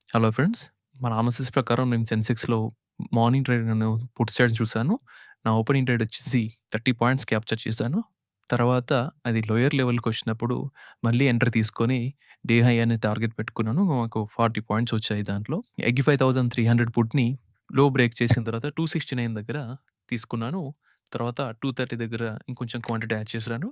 Hello friends. మన analysis ప్రకారం నేను సెన్సెక్స్‌లో మార్నింగ్ ట్రేడ్ నేను పుట్ సైడ్స్ చూసాను. నా ఓపెనింగ్ ట్రేడ్ వచ్చేసి 30 పాయింట్స్ క్యాప్చర్ చేశాను. తర్వాత అది లోయర్ లెవెల్‌కొచ్చినప్పుడు మళ్ళీ ఎంట్రీ తీసుకొని డే హై అనే టార్గెట్ పెట్టుకున్నాను. మాకు 40 పాయింట్స్ వచ్చాయి దాంట్లో. 85,300 పుట్‌ని లో బ్రేక్ చేసిన తర్వాత 269 దగ్గర తీసుకున్నాను. తర్వాత 230 దగ్గర ఇంకొంచెం క్వాంటిటీ యాడ్ చేశాను.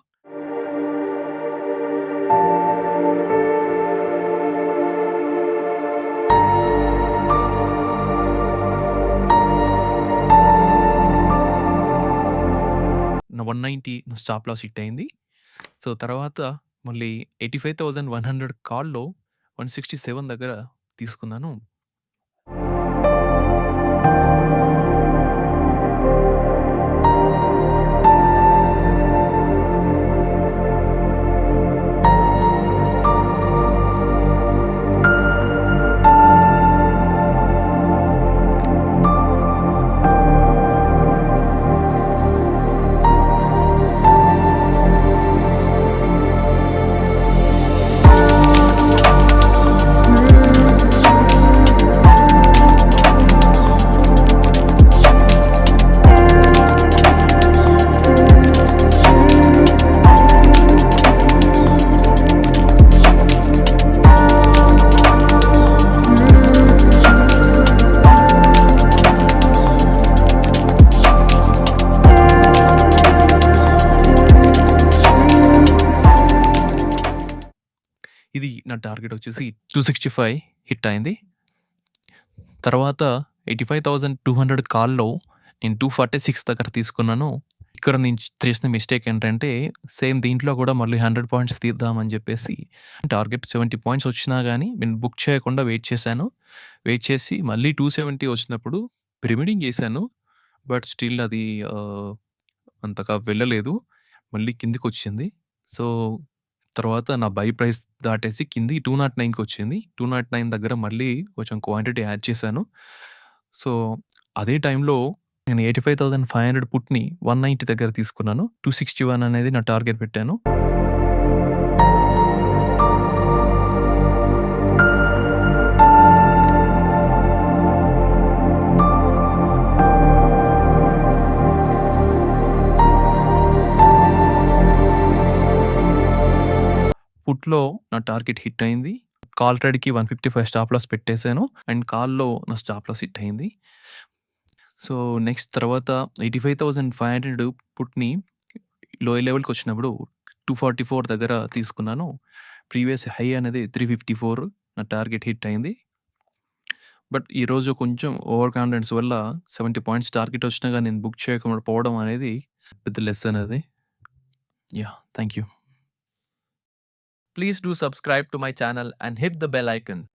నా 190 నా స్టాప్ లాస్ హిట్ అయింది. సో, తర్వాత మళ్ళీ 85,100 కాల్‌లో 167 దగ్గర తీసుకున్నాను. ఇది నా టార్గెట్ వచ్చేసి 265 హిట్ అయింది. తర్వాత 85,200 కాల్‌లో నేను 246 దగ్గర తీసుకున్నాను. ఇక్కడ నేను చేసిన మిస్టేక్ ఏంటంటే, సేమ్ దీంట్లో కూడా మళ్ళీ 100 పాయింట్స్ తీద్దామని చెప్పేసి టార్గెట్ 70 పాయింట్స్ వచ్చినా గానీ నేను బుక్ చేయకుండా వెయిట్ చేశాను. వెయిట్ చేసి మళ్ళీ 270 వచ్చినప్పుడు ప్రిమిడింగ్ చేశాను. బట్ స్టిల్ అది అంతగా వెళ్ళలేదు. మళ్ళీ కిందకొచ్చింది. సో, తర్వాత నా బై ప్రైస్ దాటేసి కింది 209కొచ్చింది. 209 దగ్గర మళ్ళీ కొంచెం క్వాంటిటీ యాడ్ చేశాను. సో, అదే టైంలో నేను 85,500 పుట్‌ని 190 దగ్గర తీసుకున్నాను. 261 అనేది నా టార్గెట్ పెట్టాను. పుట్‌లో నా టార్గెట్ హిట్ అయింది. కాల్ ట్రేడ్‌కి 155 స్టాప్ లాస్ పెట్టేసాను. అండ్ కాల్‌లో నా స్టాప్ లాస్ హిట్ అయింది. సో, నెక్స్ట్ తర్వాత 85,500 పుట్‌ని లోయర్ లెవెల్‌కొచ్చినప్పుడు 244 దగ్గర తీసుకున్నాను. ప్రీవియస్ హై అనేది 354 నా టార్గెట్ హిట్ అయింది. బట్ ఈరోజు కొంచెం ఓవర్ కాన్ఫిడెన్స్ వల్ల 70 పాయింట్స్ టార్గెట్ వచ్చినా గాని నేను బుక్ చేయకుండా పోవడం అనేది పెద్ద లెసన్ అది. Yeah! Thank you. Please do subscribe to my channel and hit the bell icon.